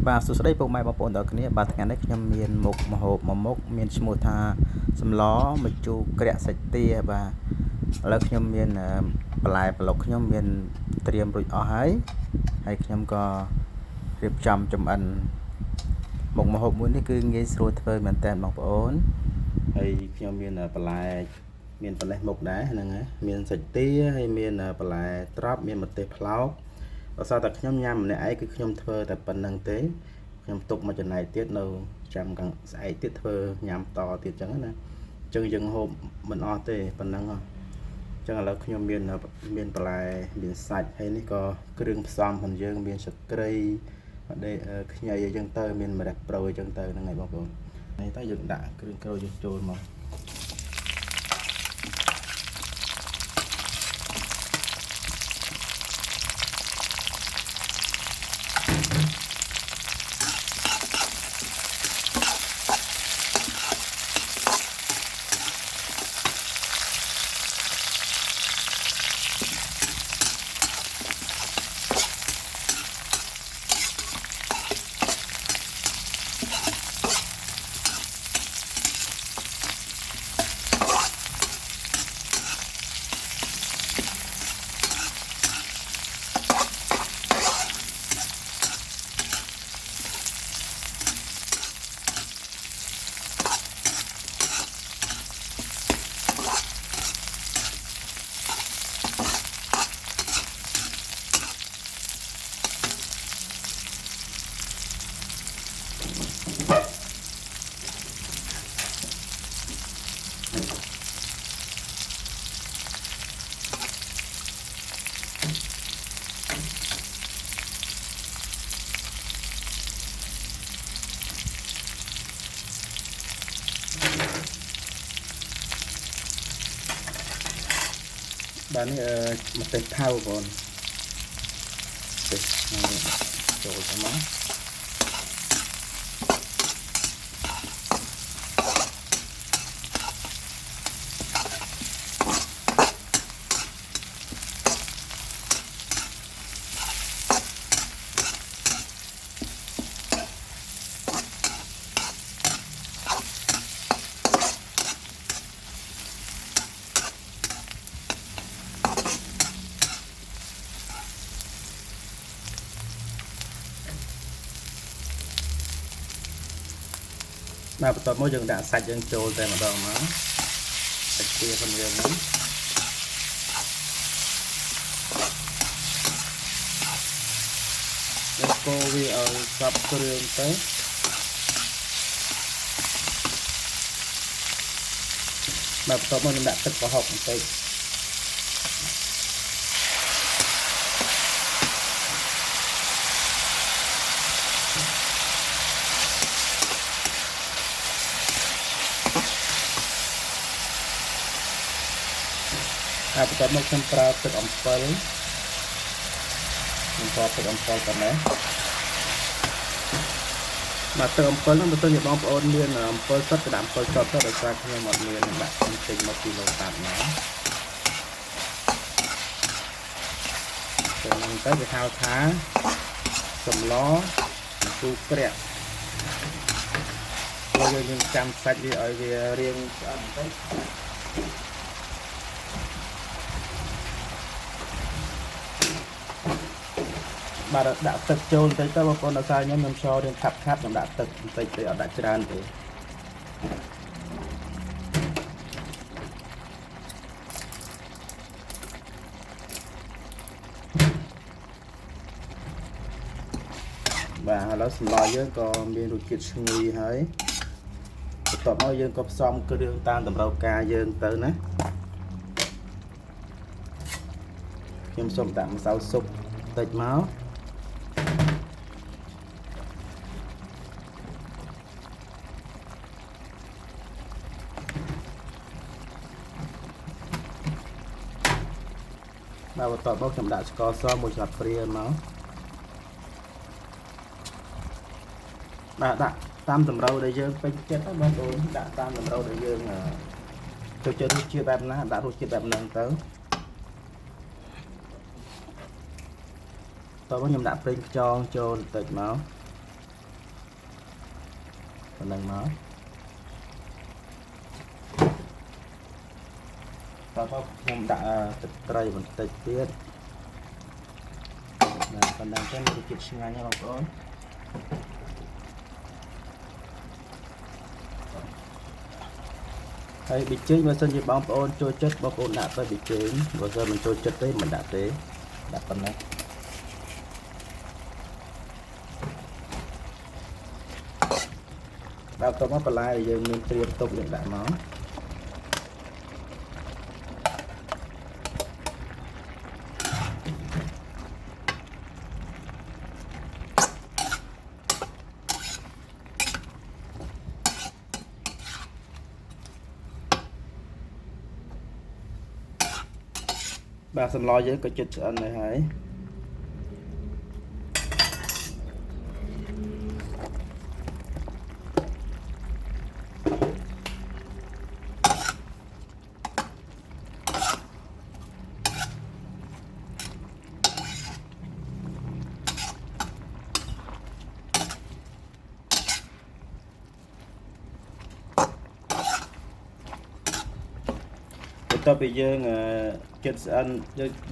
បាទសួស្តីពុកម៉ែបងប្អូនទាំងអស់គ្នាបាទថ្ងៃនេះខ្ញុំមានមុខម្ហូបមួយមុខមានឈ្មោះថាសម្លម្ជូរក្រាក់សាច់ទាបាទឥឡូវខ្ញុំមានបន្លែប្លុកខ្ញុំមានត្រៀមរួចអស់ហើយខ្ញុំក៏រៀបចំចម្អិនមុខម្ហូបមួយនេះគឺងាយស្រួលធ្វើមែនតើបងប្អូនហើយខ្ញុំមានបន្លែមានបន្លែមុខដែរហ្នឹងហើយមានសាច់ទាហើយមានបន្លែត្រប់មានម្ទេសផ្លោកបើសិនតែខ្ញុំញ៉ាំម្នាក់ឯងគឺខ្ញុំធ្វើតែប៉ុណ្្នឹងទេខ្ញុំទុកមកចំណែកទៀតនៅចាំកស្អែកទៀតធ្វើញ៉ាំតទៀតចឹងណាអញ្ចឹងយើងហូបមិនអស់ទេប៉ុណ្ណឹងអញ្ចឹងឥឡូវខ្ញុំមានបន្លែមានសាច់ហើយនេះក៏គ្រឿងផ្សំរបស់យើងមានស្លឹកគ្រៃខ្ញីអីចឹងទៅមានម្រះប្រូអីចឹងទៅហ្នឹងហើយបងប្អូនហើយតើយើងដាក់គ្រឿងក្រូចយើងចូលមកបាទនេះម្ទេសថៅបងទេសចូលទៅមកបាទបន្ទាប់មកយើងដាក់សាច់យើងចូលតែម្ដងមកសាច់ទារបស់យើងហ្នឹងយើងកូរវាឲ្យសព្វគ្រឿងទៅបាទបន្ទាប់មកយើងដាក់ទឹកប្រហុកបន្តិចបន្ទាប់មកខ្ញុំប្រើទឹកអំពិលខ្ញុំប្រើទឹកអំពិលប៉ុណ្ណេះបាទទឹកអំពិលហ្នឹងបើសិនជាបងប្អូនមានអំពិលសុទ្ធក៏ដាក់អំពិលសុទ្ធទៅដោយសារខ្ញុំអត់មានដាក់ខ្ញុំទិញមកពីឡូតាប់មកទៅហ្នឹងទៅគេហៅថាសម្លម្ជូរក្រាក់ព្រោះយើងចាំសាច់វាឲ្យវារាងឆ្អិនបន្តិចបាទដាក់ទឹកចូលបន្តិចទៅបងប្អូនដល់សារខ្ញុំឆោរៀងខាប់ខ្ញុំដាក់ទឹកបន្តិចទៅអត់ដាក់ច្រើនទេបាទឥឡូវសម្លយើងក៏មានរសជាតិឈ្ងុយហើយបន្ទាប់មកយើងក៏ផ្សំគ្រឿងតាមតម្រូវការយើងទៅណាខ្ញុំសូមដាក់ម្សៅស៊ុបបន្តិចមកបាទបន្ទាប់មកខ្ញុំដាក់ស្ករសមួយស្លាបព្រាមកបាទដាក់តាមតម្រូវដែលយើងពេញចិត្តហ្នឹងបងប្អូនដាក់តាមតម្រូវដែលយើងចូលចិត្តរសជាតិបែបណាដាក់រសជាតិបែបហ្នឹងទៅ តោះខ្ញុំដាក់ប្រេងខ្យងចូលបន្តិចមក ប៉ុណ្ណឹងមកតោះខ្ញុំដាក់ទឹកត្រីបន្តិចទៀតប៉ុណ្ណឹងទៅមានរសជាតិឆ្ងាញ់ណាស់បងប្អូនហើយប៊ីចេងបើសិនជាបងប្អូនចូលចិត្តបងប្អូនដាក់ទៅប៊ីចេងបើសិនមិនចូលចិត្តទេមិនដាក់ទេដាក់ប៉ុណ្ណឹងដល់ទៅមកបន្លែយើងមានត្រៀមទុកយើងដាក់មកបាទសម្លយើងក៏ជិតឆ្អិនហើយបាទបន្ទាប់ពីយើងចិត្តស្អិន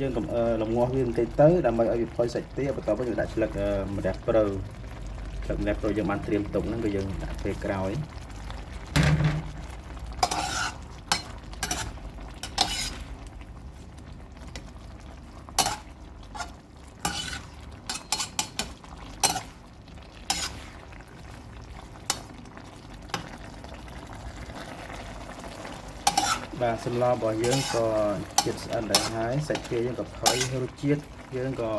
យើងលំងាស់វាបន្តិចទៅដើម្បីឲ្យវាផុយសាច់ទាបន្ទាប់មកយើងដាក់ស្លឹកម្រះព្រៅស្លឹកម្រះព្រៅយើងបានត្រៀមទុកហ្នឹងគឺយើងដាក់ពេលក្រោយបាទសម្លរបស់យើងក៏ជិតស្អិនដែរហើយសាច់ទាយើងក៏ផុយរសជាតិយើងក៏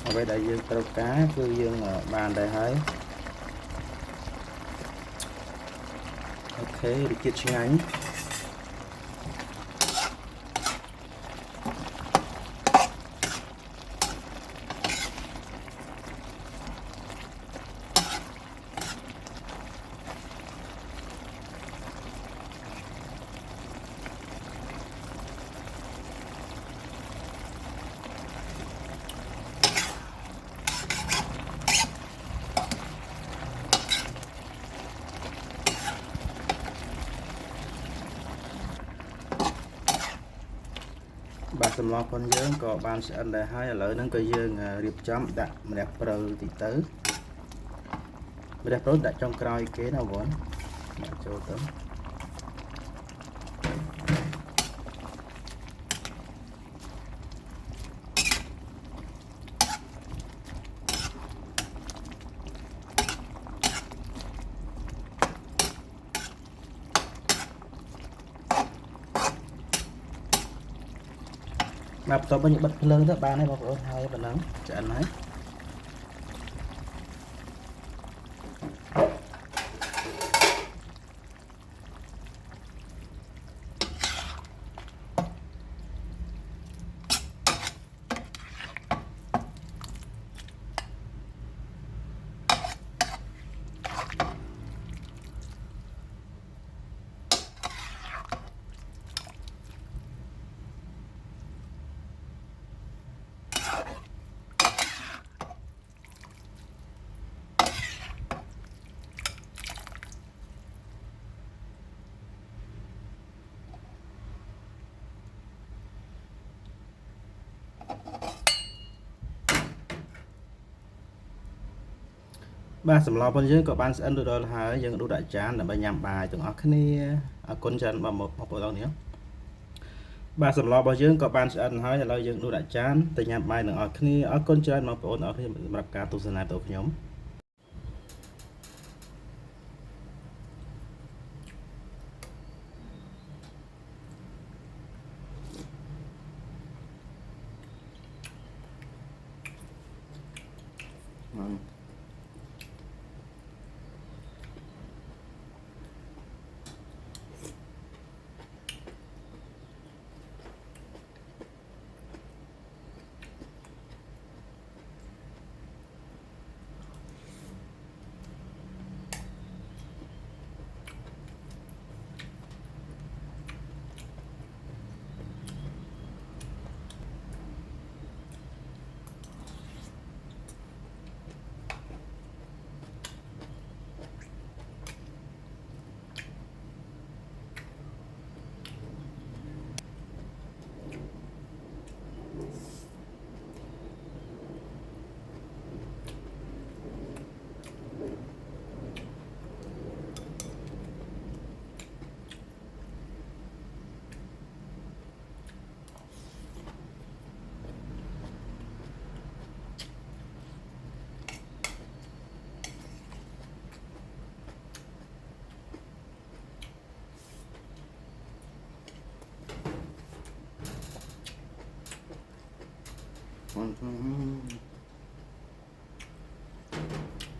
អ្វីដែលយើងត្រូវការគឺយើងបានដែរហើយអូខេរសជាតិឆ្ងាញ់បាទសម្លប៉ុនយើងក៏បានឆ្អិនដែរហើយឥឡូវហ្នឹងក៏យើងរៀបចំដាក់ម្រះព្រៅតិចទៅម្រះព្រៅដាក់ចុងក្រោយគេណាបងដាក់ចូលទៅបាទបន្ទាប់មកយើងបិទភ្លើងទៅបានហើយបងប្អូនហើយប៉ុណ្ណឹងឆ្អិនហើយបាទសម្លប៉ុនយើងក៏បានស្អិនរួចរាល់ហើយយើងដួសដាក់ចានដើម្បីញ៉ាំបាយទាំងអស់គ្នាអរគុណច្រើនបងប្អូនទាំងនេះបាទសម្លរបស់យើងក៏បានឆ្អិនហើយឥឡូវយើងដួសដាក់ចានទៅញ៉ាំបាយទាំងអស់គ្នាអរគុណច្រើនបងប្អូនទាំងអស់គ្នាសម្រាប់ការទស្សនារបស់ខ្ញុំ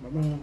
Bye bye.